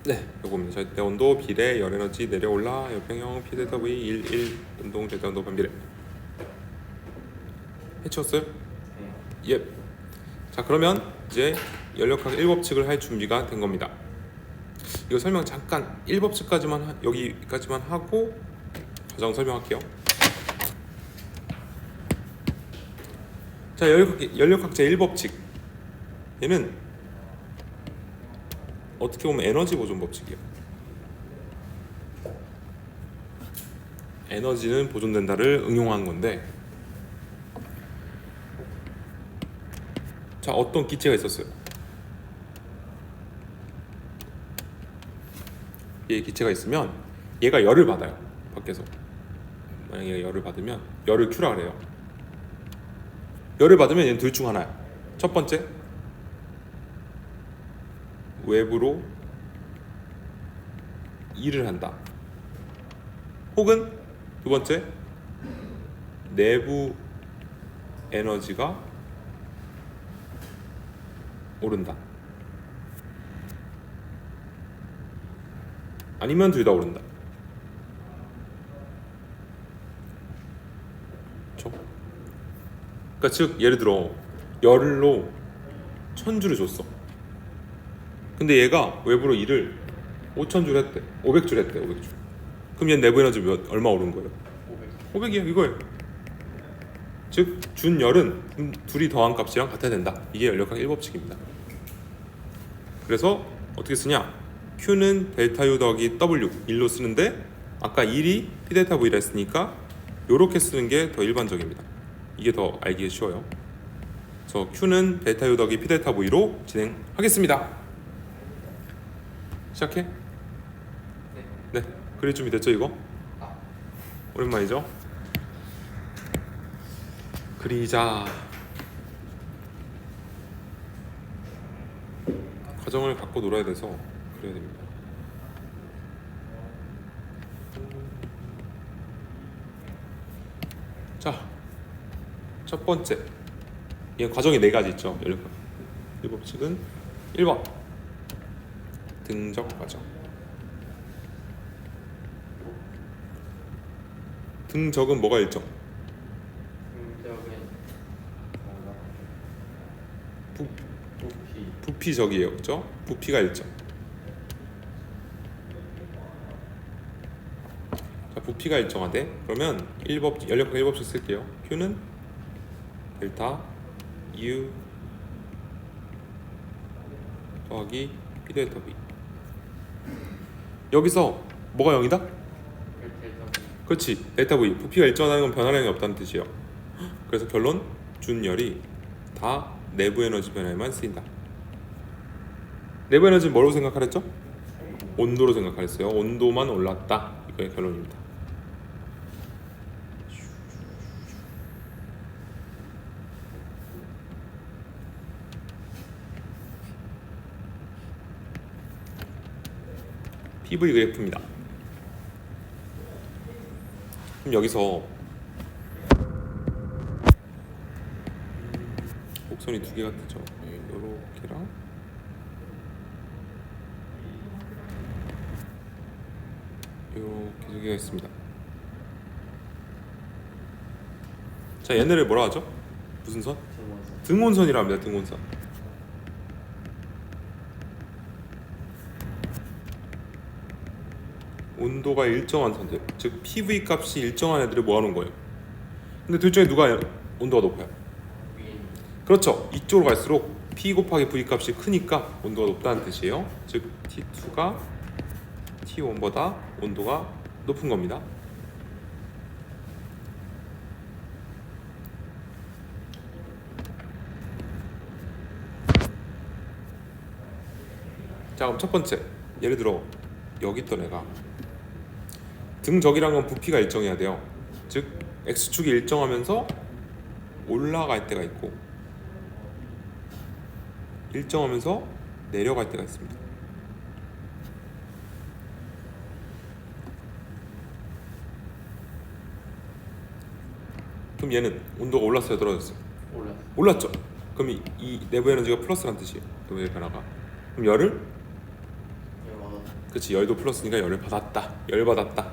네, 요겁니다. 절대 온도, 비례, 열 에너지 내려올라, 역평형, P 델타 V 1 운동 절대 온도 반비례. 해치웠어요? 예. 자, 그러면 이제 연력학 1법칙을 할 준비가 된 겁니다. 이거 설명 잠깐 1법칙까지만 여기까지만 하고 과정 설명할게요. 자, 연력학제 1법칙. 얘는 어떻게 보면 에너지 보존 법칙이에요. 에너지는 보존된다를 응용한 건데, 자, 어떤 기체가 있었어요. 얘 기체가 있으면 얘가 열을 받아요. 밖에서. 만약에 얘가 열을 받으면 열을 Q라 그래요. 열을 받으면 얘는 둘 중 하나야. 첫 번째, 외부로 일을 한다. 혹은 두 번째, 내부 에너지가 오른다. 아니면 둘 다 오른다. 그렇죠? 그러니까 즉 예를 들어 열로 1000주를 줬어. 근데 얘가 외부로 일을 5000줄 했대. 500줄 했대. 500줄. 그럼 얘 내부 에너지 얼마 오른 거예요? 500이야 이거예요. 즉 준 열은 둘이 더한 값이랑 같아야 된다. 이게 연력학 1법칙입니다. 그래서 어떻게 쓰냐? Q는 델타 U 더하기 W 1로 쓰는데 아까 1이 P 델타 V라 했으니까 이렇게 쓰는 게 더 일반적입니다. 이게 더 알기 쉬워요. 그래서 Q는 델타 U 더하기 P 델타 V로 진행하겠습니다. 시작해? 네. 그릴 준비 됐죠 이거? 오랜만이죠? 그리자. 과정을 갖고 놀아야 돼서 그래야 됩니다. 자, 첫 번째. 이 과정이 4가지 있죠. 이 법칙은 1번 등적 과정. 등적은 뭐가 일정? 부피적이에요. 그렇죠? 부피가 일정. 자, 부피가 일정하대. 그러면 연력학 1법칙 쓸게요. Q는 델타 U 더하기 P 델타 V. 여기서 뭐가 0이다? 그렇지. 델타 V. 부피가 일정하다는 건 변화량이 없다는 뜻이에요. 그래서 결론, 준 열이 다 내부 에너지 변화에만 쓰인다. 내부 에너지는 뭐라고 생각하랬죠? 온도로 생각하랬어요. 온도만 올랐다. 이거의 결론입니다. PV 그래프입니다. 그럼 여기서 곡선이 2개가 뜨죠. 요렇게랑 요렇게 2개가 있습니다. 자, 얘네를 뭐라 하죠? 무슨 선? 등온선이라 합니다. 등온선. 온도가 일정한 선들, 즉 PV 값이 일정한 애들을 모아놓은 거예요. 근데 둘 중에 누가 온도가 높아요? 그렇죠. 이쪽으로 갈수록 P 곱하기 V 값이 크니까 온도가 높다는 뜻이에요. 즉 T2가 T1보다 온도가 높은 겁니다. 자, 그럼 첫 번째, 예를 들어 여기 있던 애가 등적이란 건 부피가 일정해야 돼요. 즉 X축이 일정하면서 올라갈 때가 있고 일정하면서 내려갈 때가 있습니다. 그럼 얘는 온도가 올랐어요, 떨어졌어요? 올랐죠. 그럼 이 내부 에너지가 플러스란 뜻이에요. 내부의 변화가. 그럼 열을 그치, 열도 플러스니까 열을 받았다, 열 받았다.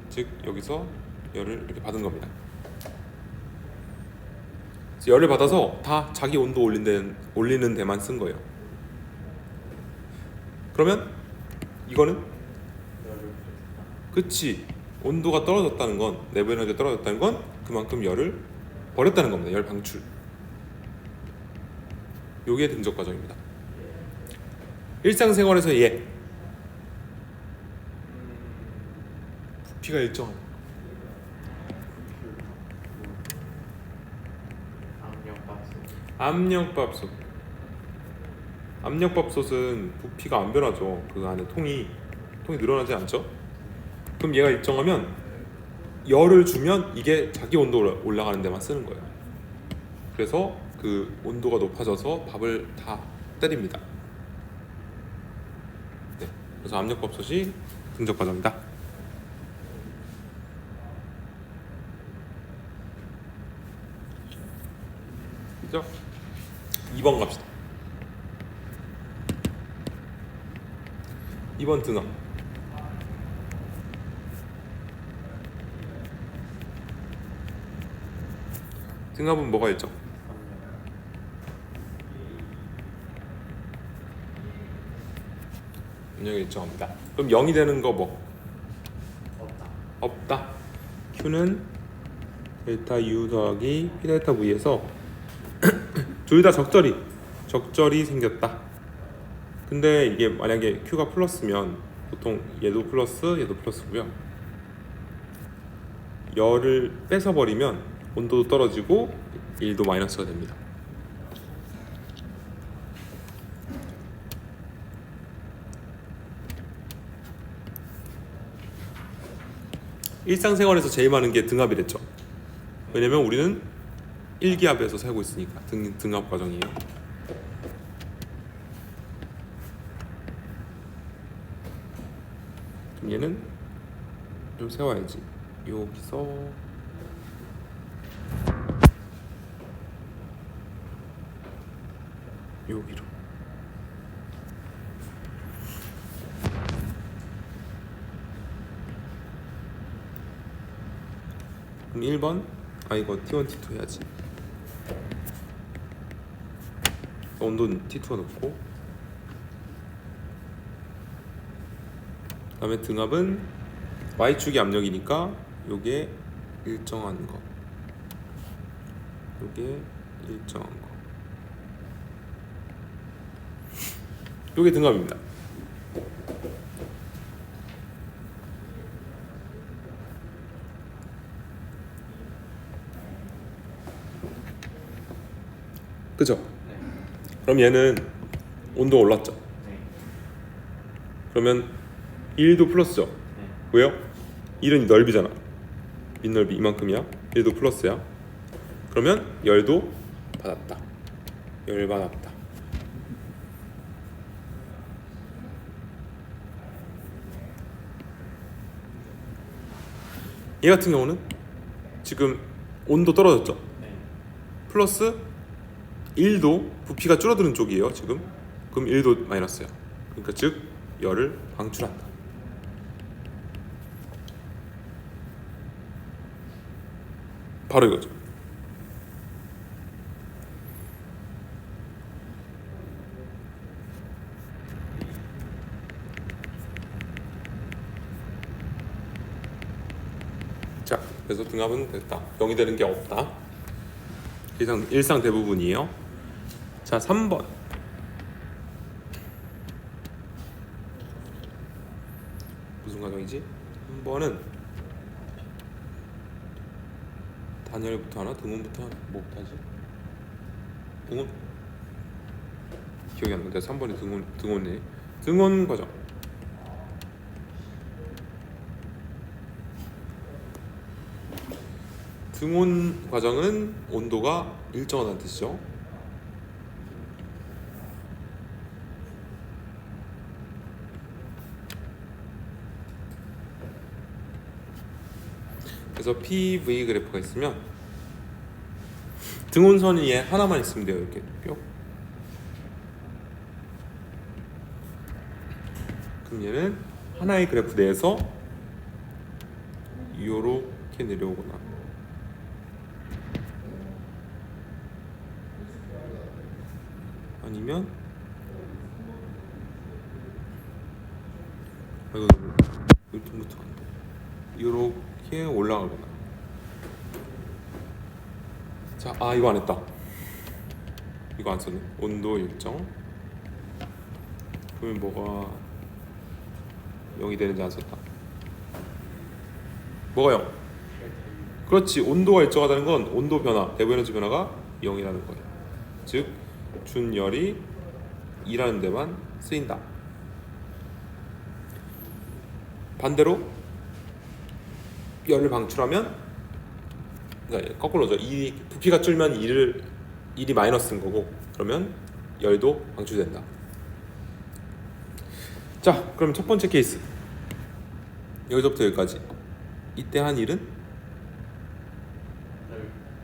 즉 여기서 열을 이렇게 받은 겁니다. 열을 받아서 다 자기 온도 올리는 데만 쓴 거예요. 그러면 이거는 그치, 온도가 떨어졌다는 건, 내부 에너지가 떨어졌다는 건 그만큼 열을 버렸다는 겁니다. 열 방출. 요게 등적 과정입니다. 일상생활에서 얘 부피가 일정한 압력밥솥. 압력밥솥은 부피가 안 변하죠. 그 안에 통이 늘어나지 않죠. 그럼 얘가 일정하면 열을 주면 이게 자기 온도로 올라가는 데만 쓰는 거예요. 그래서 그 온도가 높아져서 밥을 다 때립니다. 네, 그래서 압력밥솥이 등적 과정이다. 그죠? 2번 갑시다. 2번 등압. 등압은 뭐가 있죠? 압력이 일정합니다. 그럼 0이 되는 거 뭐? 없다. Q는 델타 U 더하기 P 델타 V에서 둘 다 적절히 생겼다. 근데 이게 만약에 Q가 플러스면 보통 얘도 플러스고요. 열을 뺏어버리면 온도도 떨어지고 1도 마이너스가 됩니다. 일상생활에서 제일 많은 게 등압이랬죠. 왜냐면 우리는 1기압에서 살고 있으니까 등압 과정이에요. 그럼 얘는 좀 세워야지. 여기서 여기로. 그럼 1번 이거 T1, T2 해야지. 온도는 T2가 높고, 그 다음에 등압은 Y축이 압력이니까 요게 일정한 거, 요게 일정한 거, 요게 등압입니다. 그죠? 네. 그럼 얘는 온도가 올랐죠? 네. 그러면 1도 플러스죠? 네. 왜요? 1은 넓이잖아. 밑넓이 이만큼이야. 1도 플러스야. 그러면 열도 받았다. 열 받았다. 얘 같은 경우는 지금 온도 떨어졌죠? 네. 플러스 1도 부피가 줄어드는 쪽이에요 지금. 그럼 1도 마이너스야. 그러니까 즉 열을 방출한다. 바로 이거죠. 자, 그래서 등압은 됐다. 0이 되는 게 없다. 일상 대부분이에요. 자, 3번. 무슨 과정이지? 3번은 단열부터 하나? 등온부터 하나? 뭐부터 하지? 등온? 기억이 안 나는데 3번이 등온이네. 등온 과정. 등온 과정은 온도가 일정하다는 뜻이죠. 그래서 PV 그래프가 있으면 등온선이 얘 하나만 있으면 돼요. 이렇게 뿅. 그럼 얘는 하나의 그래프 내에서 요렇게 내려오거나 아니면 이거 울퉁불퉁한데 요렇게 올라가거나. 자, 이거 안 했다. 이거 안 썼네. 온도 일정. 그러면 뭐가 0이 되는지 안 썼다. 뭐가 0? 그렇지. 온도가 일정하다는 건 온도 변화, 내부 에너지 변화가 0이라는 거예요. 즉 준열이 2라는 데만 쓰인다. 반대로 열을 방출하면, 그러니까 거꾸로죠. 이 부피가 줄면 1이 마이너스인 거고, 그러면 열도 방출된다. 자, 그럼 첫 번째 케이스 여기서부터 여기까지. 이때 한 1은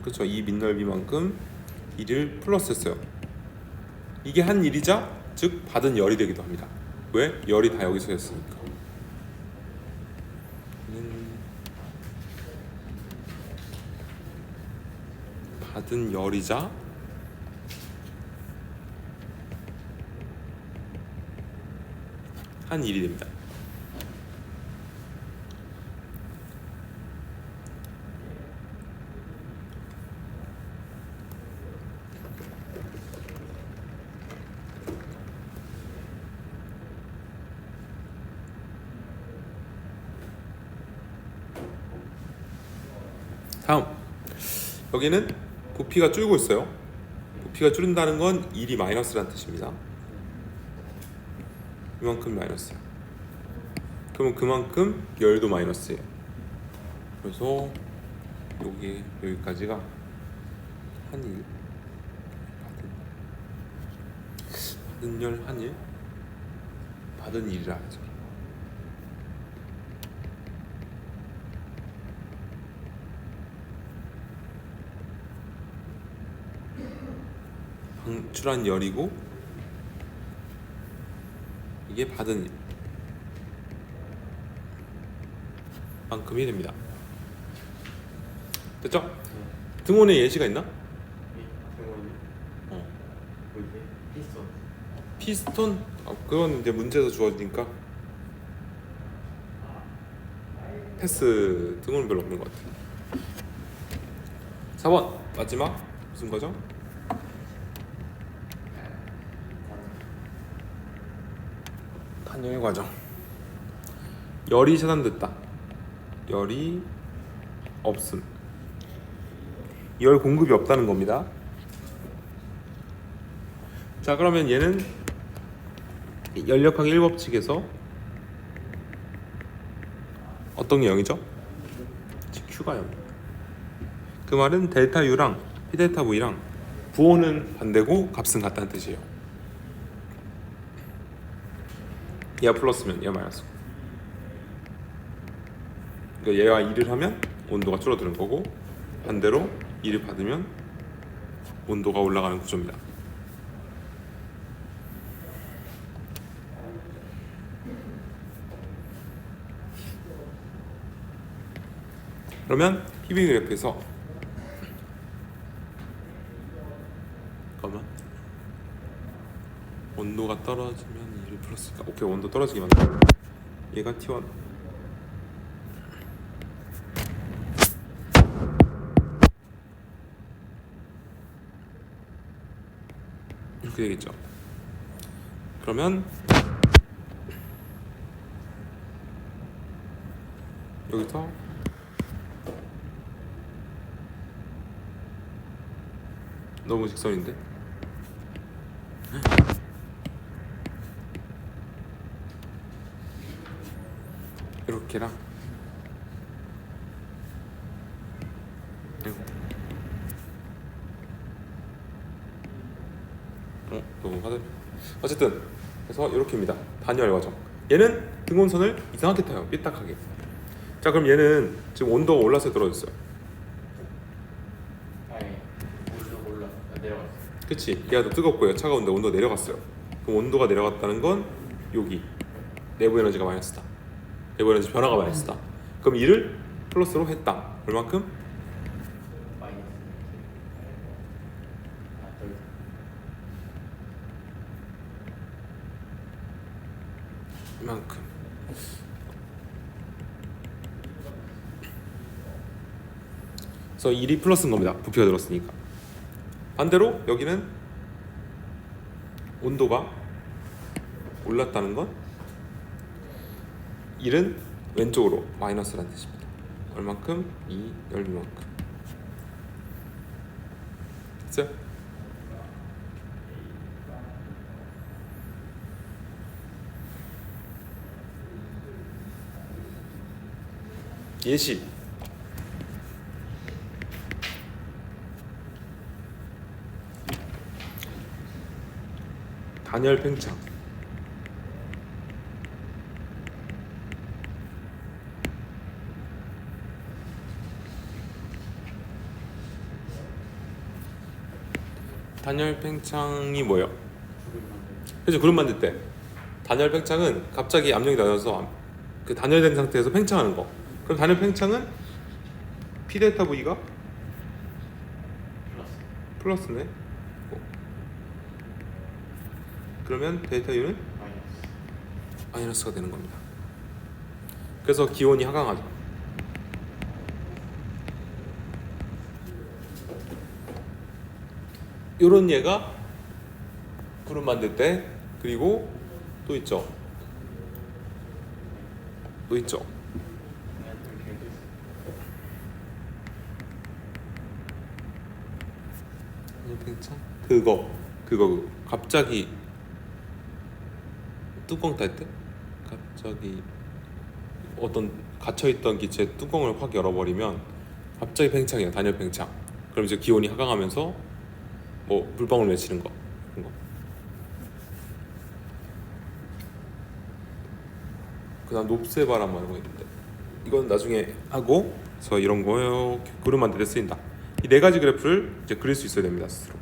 그렇죠. 이 민넓이만큼 1을 플러스했어요. 이게 한 1이자 즉 받은 열이 되기도 합니다. 왜? 열이 다 여기서 했으니까. 받은 열이자 한 1이 됩니다. 다음, 여기는 부피가 줄고 있어요. 부피가 줄는다는 건 1이 마이너스라는 뜻입니다. 이만큼 마이너스야. 그러면 그만큼 열도 마이너스예요. 그래서 여기까지가 한 1, 받은 열 한 1, 받은 1이라 하죠. 방출한 열이고 이게 받은 일 만큼이 됩니다. 됐죠? 등원에 예시가 있나? 피스톤? 그건 이제 문제에서 주어지니까 패스. 등원은 별로 없는 것 같아요. 4번 마지막 무슨 과정? 단열 과정. 열이 차단됐다. 열이 없음. 열 공급이 없다는 겁니다. 자, 그러면 얘는 열역학의 1법칙에서 어떤 게 0이죠? Q가 0. 그 말은 델타 U랑 P 델타 V랑 부호는 반대고 값은 같다는 뜻이에요. 얘가 플러스면 얘가 마이너스. 그러니까 얘가 2를 하면 온도가 줄어드는 거고, 반대로 2를 받으면 온도가 올라가는 구조입니다. 그러면 PV 그래프에서 잠깐만, 온도가 떨어지면 2를 플러스니까 오케이, 온도 떨어지게 만들어. 얘가 T1, 이렇게 되겠죠. 그러면 여기서 너무 직선인데? 이렇게랑 너무 하들. 어쨌든 그래서 이렇게입니다. 단열 과정. 얘는 등온선을 이상하게 타요. 삐딱하게. 자, 그럼 얘는 지금 온도가 올라서 떨어졌어요. 내려갔어. 그치? 얘가 더 뜨겁고요. 차가운데 온도가 내려갔어요. 그럼 온도가 내려갔다는 건 여기 내부 에너지가 마이너스다. 내부 에너지 변화가 마이너스다. 그럼 이를 플러스로 했다. 얼만큼? 마이너스. 이만큼. 그래서 1이 플러스인 겁니다. 부피가 들었으니까. 반대로 여기는 온도가 올랐다는 건 1은 왼쪽으로 마이너스라는 뜻입니다. 얼만큼? 2 열만큼. 됐어요? 예시. 단열 팽창. 단열 팽창이 뭐예요? 그래서 구름 만들 때 단열 팽창은 갑자기 압력이 낮아서 그 단열된 상태에서 팽창하는 거. 그럼 단열 팽창은 P 델타 V가 플러스네. 그러면 델타 U는 마이너스가 되는 겁니다. 그래서 기온이 하강하죠. 요런 예가 구름 만들 때. 그리고 또 있죠. 팽창? 그거 갑자기 뚜껑 딸 때 갑자기 어떤 갇혀있던 기체의 뚜껑을 확 열어버리면 갑자기 팽창이에요. 단열 팽창. 그럼 이제 기온이 하강하면서 뭐 물방울 맺히는 거 그런 거. 그다음 높새 바람 이런 거 있는데 이건 나중에 하고. 그래서 이런 거요 구름 만들 때 쓰인다. 이 네 가지 그래프를 이제 그릴 수 있어야 됩니다 스스로.